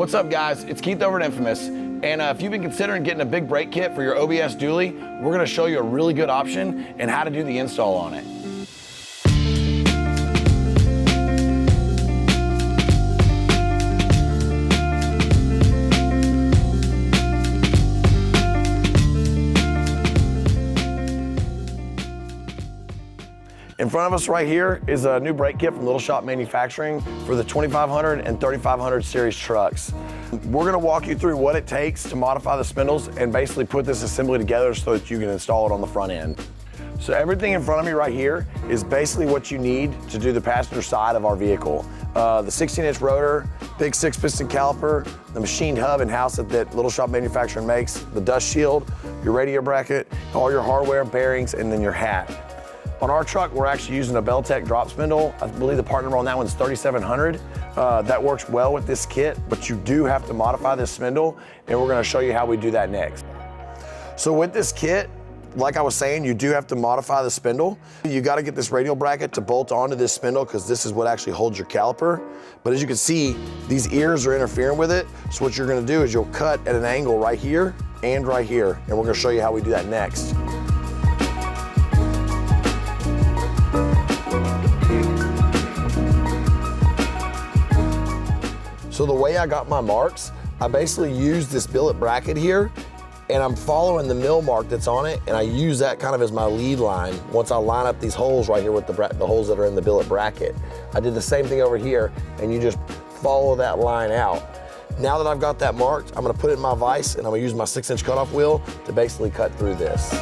What's up guys, it's Keith over at Infamous, and if you've been considering getting a big brake kit for your OBS dually, we're gonna show you a really good option and how to do the install on it. In front of us right here is a new brake kit from Little Shop Manufacturing for the 2500 and 3500 series trucks. We're gonna walk you through what it takes to modify the spindles and basically put this assembly together so that you can install it on the front end. So everything in front of me right here is basically what you need to do the passenger side of our vehicle. The 16-inch rotor, big 6-piston caliper, the machined hub and house that Little Shop Manufacturing makes, the dust shield, your radio bracket, all your hardware, bearings, and then your hat. On our truck, we're actually using a Beltec drop spindle. I believe the part number on that one's 3700. That works well with this kit, but you do have to modify this spindle, and we're gonna show you how we do that next. So with this kit, like I was saying, you do have to modify the spindle. You gotta get this radial bracket to bolt onto this spindle because this is what actually holds your caliper. But as you can see, these ears are interfering with it. So what you're gonna do is you'll cut at an angle right here and right here, and we're gonna show you how we do that next. So the way I got my marks, I basically use this billet bracket here, and I'm following the mill mark that's on it, and I use that kind of as my lead line once I line up these holes right here with the holes that are in the billet bracket. I did the same thing over here, and you just follow that line out. Now that I've got that marked, I'm gonna put it in my vise, and I'm gonna use my 6-inch cutoff wheel to basically cut through this.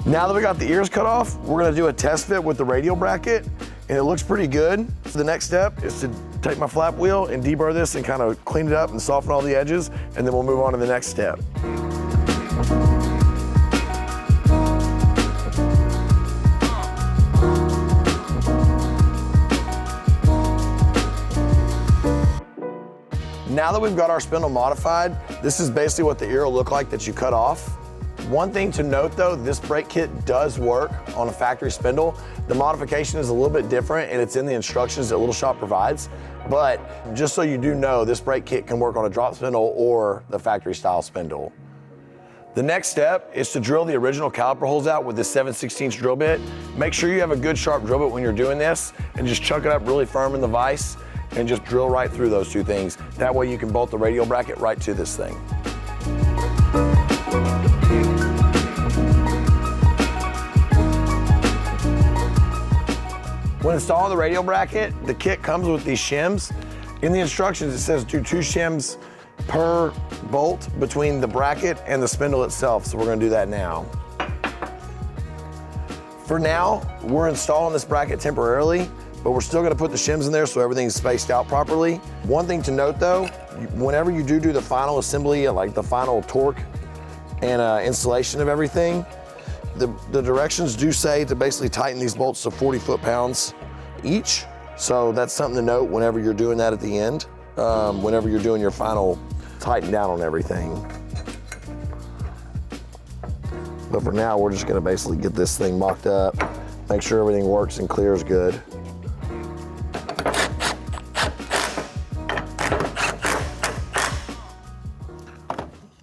Now that we got the ears cut off, we're gonna do a test fit with the radial bracket, and it looks pretty good. So the next step is to take my flap wheel and deburr this and kind of clean it up and soften all the edges, and then we'll move on to the next step. Now that we've got our spindle modified, this is basically what the ear will look like that you cut off. One thing to note though, this brake kit does work on a factory spindle. The modification is a little bit different and it's in the instructions that Little Shop provides. But just so you do know, this brake kit can work on a drop spindle or the factory style spindle. The next step is to drill the original caliper holes out with this 7/16 drill bit. Make sure you have a good sharp drill bit when you're doing this and just chuck it up really firm in the vise and just drill right through those two things. That way you can bolt the radial bracket right to this thing. When installing the radial bracket, the kit comes with these shims. In the instructions, it says do 2 shims per bolt between the bracket and the spindle itself, so we're gonna do that now. For now, we're installing this bracket temporarily, but we're still gonna put the shims in there so everything's spaced out properly. One thing to note though, whenever you do the final assembly, like the final torque and installation of everything, the directions do say to basically tighten these bolts to 40 foot-pounds each. So that's something to note whenever you're doing that at the end, whenever you're doing your final tighten down on everything. But for now, we're just gonna basically get this thing mocked up, make sure everything works and clears good.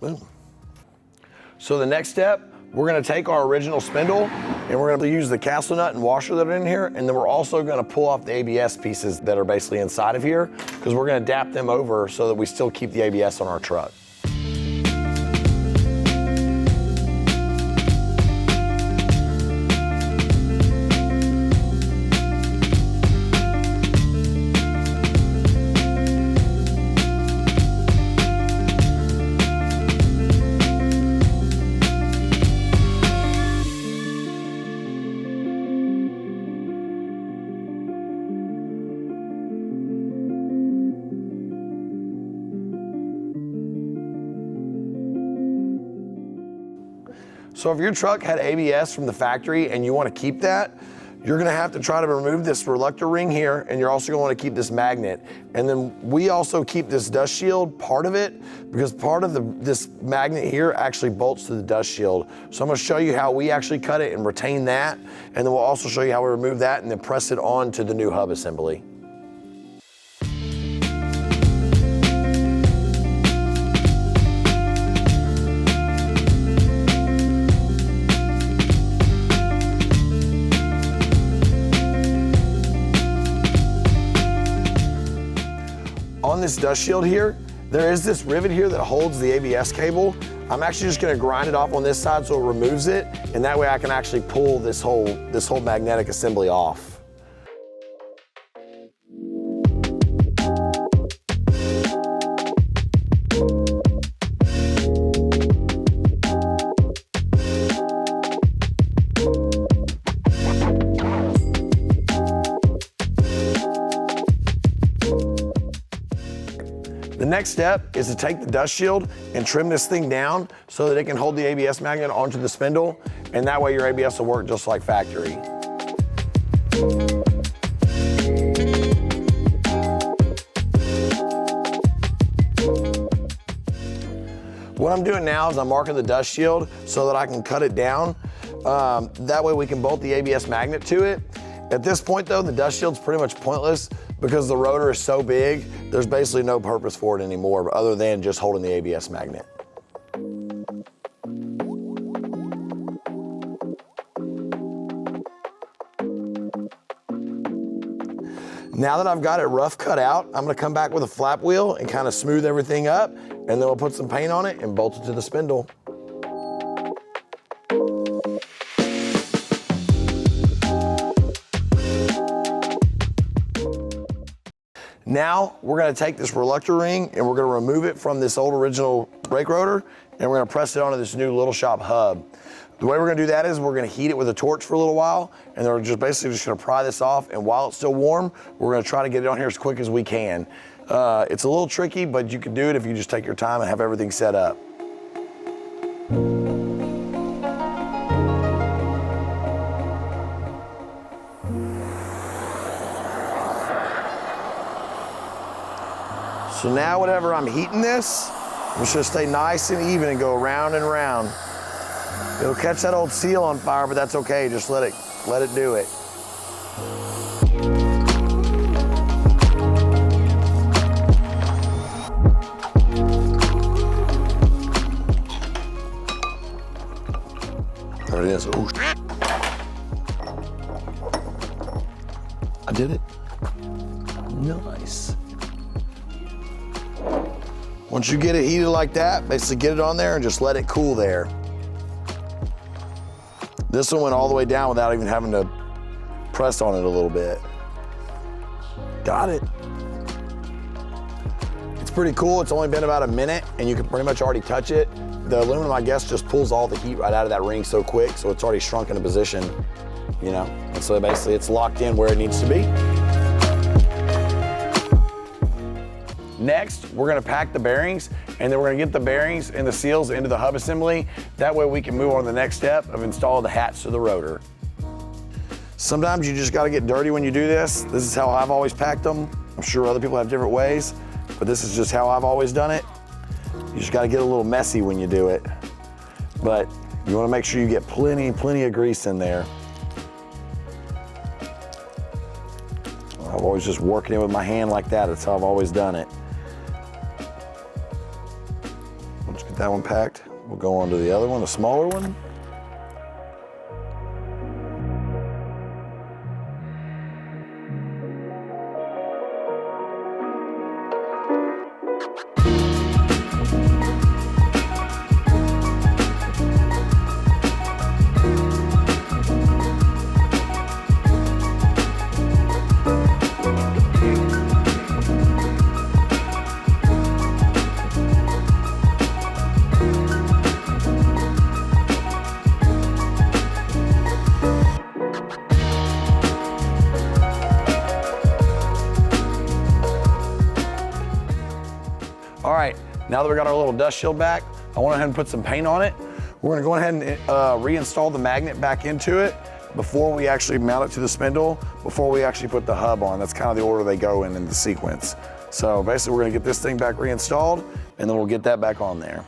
Boom. So the next step, we're gonna take our original spindle and we're gonna use the castle nut and washer that are in here, and then we're also gonna pull off the ABS pieces that are basically inside of here, because we're gonna adapt them over so that we still keep the ABS on our truck. So if your truck had ABS from the factory and you want to keep that, you're gonna have to try to remove this reluctor ring here, and you're also gonna wanna keep this magnet. And then we also keep this dust shield, part of it, because part of this magnet here actually bolts to the dust shield. So I'm gonna show you how we actually cut it and retain that, and then we'll also show you how we remove that and then press it onto the new hub assembly. On this dust shield here, there is this rivet here that holds the ABS cable. I'm actually just gonna grind it off on this side so it removes it, and that way I can actually pull this whole magnetic assembly off. The next step is to take the dust shield and trim this thing down so that it can hold the ABS magnet onto the spindle, and that way your ABS will work just like factory. What I'm doing now is I'm marking the dust shield so that I can cut it down. That way we can bolt the ABS magnet to it. At this point though, the dust shield's pretty much pointless because the rotor is so big, there's basically no purpose for it anymore other than just holding the ABS magnet. Now that I've got it rough cut out, I'm gonna come back with a flap wheel and kind of smooth everything up, and then we'll put some paint on it and bolt it to the spindle. Now we're gonna take this reluctor ring and we're gonna remove it from this old original brake rotor, and we're gonna press it onto this new Little Shop hub. The way we're gonna do that is we're gonna heat it with a torch for a little while, and then we're just basically just gonna pry this off, and while it's still warm, we're gonna try to get it on here as quick as we can. It's a little tricky, but you can do it if you just take your time and have everything set up. So now whenever I'm heating this, I'm just gonna stay nice and even and go round and round. It'll catch that old seal on fire, but that's okay, just let it do it. There it is. Oh, I did it. Nice. Once you get it heated like that, basically get it on there and just let it cool there. This one went all the way down without even having to press on it a little bit. Got it. It's pretty cool. It's only been about a minute and you can pretty much already touch it. The aluminum, I guess, just pulls all the heat right out of that ring so quick, so it's already shrunk into position, you know? And so basically it's locked in where it needs to be. Next, we're gonna pack the bearings, and then we're gonna get the bearings and the seals into the hub assembly. That way we can move on to the next step of installing the hats to the rotor. Sometimes you just gotta get dirty when you do this. This is how I've always packed them. I'm sure other people have different ways, but this is just how I've always done it. You just gotta get a little messy when you do it. But you wanna make sure you get plenty of grease in there. I've always just working it with my hand like that. That's how I've always done it. Let's get that one packed. We'll go on to the other one, the smaller one. All right, now that we got our little dust shield back, I went ahead and put some paint on it. We're gonna go ahead and reinstall the magnet back into it. before we actually mount it to the spindle, before we actually put the hub on. That's kind of the order they go in the sequence. So basically we're gonna get this thing back reinstalled and then we'll get that back on there.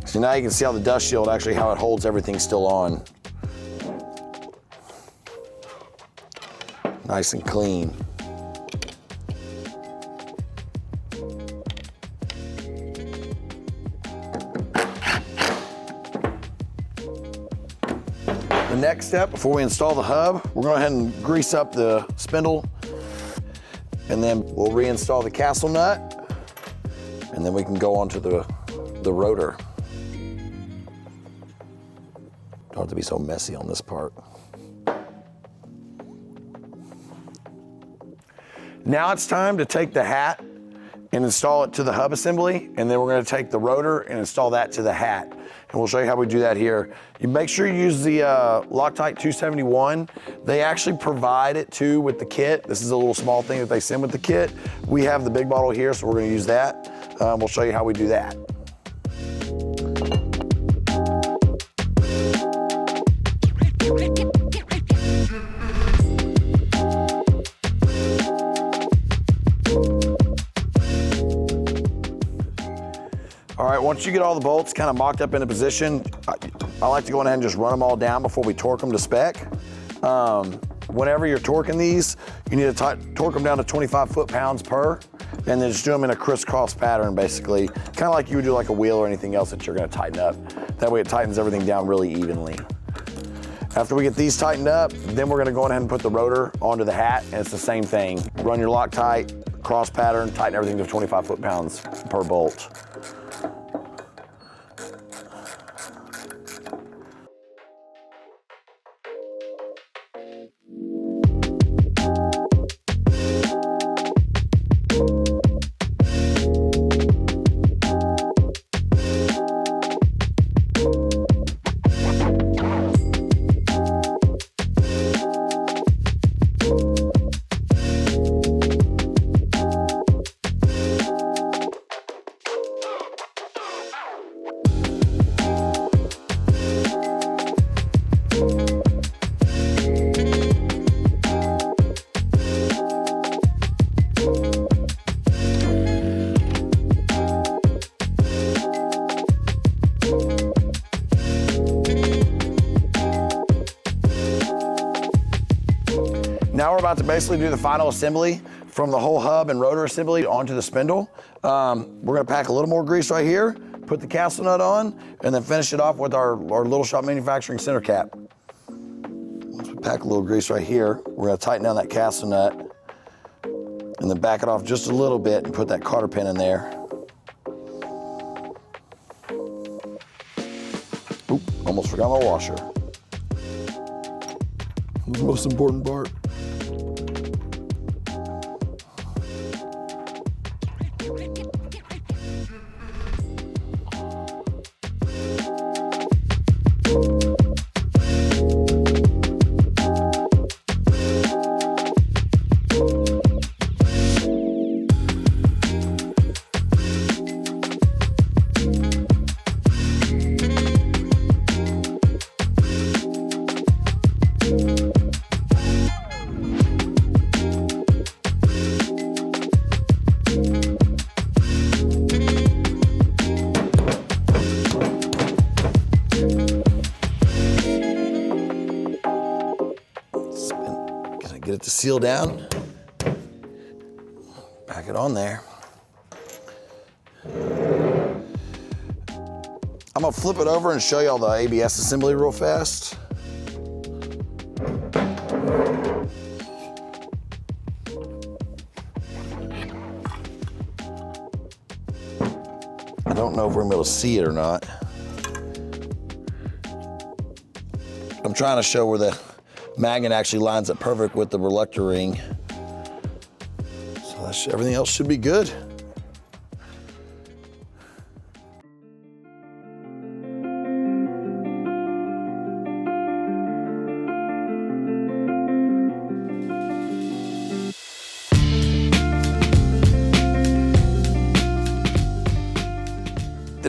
So now you can see how the dust shield, actually how it holds everything still on. Nice and clean. The next step, before we install the hub, we're going to go ahead and grease up the spindle, and then we'll reinstall the castle nut, and then we can go on to the rotor. Don't have to be so messy on this part. Now it's time to take the hat and install it to the hub assembly, and then we're going to take the rotor and install that to the hat. And we'll show you how we do that here. You make sure you use the Loctite 271. They actually provide it too with the kit. This is a little small thing that they send with the kit. We have the big bottle here, so we're going to use that. We'll show you how we do that. All right, once you get all the bolts kind of mocked up into position, I like to go ahead and just run them all down before we torque them to spec. Whenever you're torquing these, you need to torque them down to 25 foot-pounds per, and then just do them in a crisscross pattern, basically. Kind of like you would do like a wheel or anything else that you're gonna tighten up. That way it tightens everything down really evenly. After we get these tightened up, then we're gonna go ahead and put the rotor onto the hat, and it's the same thing. Run your Loctite, cross pattern, tighten everything to 25 foot-pounds per bolt. Now we're about to basically do the final assembly from the whole hub and rotor assembly onto the spindle. We're gonna pack a little more grease right here, put the castle nut on, and then finish it off with our Little Shop Manufacturing center cap. Once we pack a little grease right here, we're gonna tighten down that castle nut and then back it off just a little bit and put that cotter pin in there. Oop, almost forgot my washer. The most important part. Get it to seal down. Back it on there. I'm gonna flip it over and show you all the ABS assembly real fast. I don't know if we're gonna be able to see it or not. I'm trying to show where the magnet actually lines up perfect with the reluctor ring. So everything else should be good.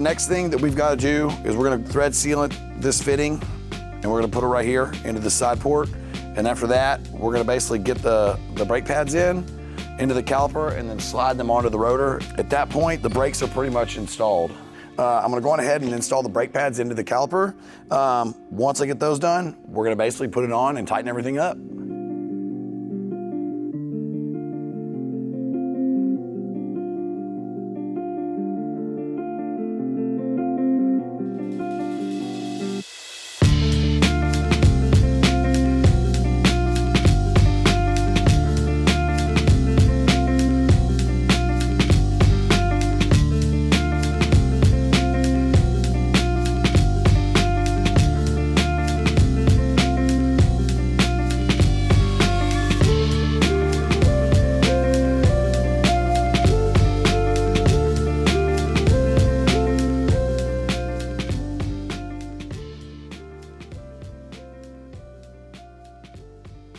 the next thing that we've got to do is we're gonna thread sealant this fitting, and we're gonna put it right here into the side port. And after that, we're gonna basically get the brake pads into the caliper and then slide them onto the rotor. At that point, the brakes are pretty much installed. I'm gonna go on ahead and install the brake pads into the caliper. Once I get those done, we're gonna basically put it on and tighten everything up.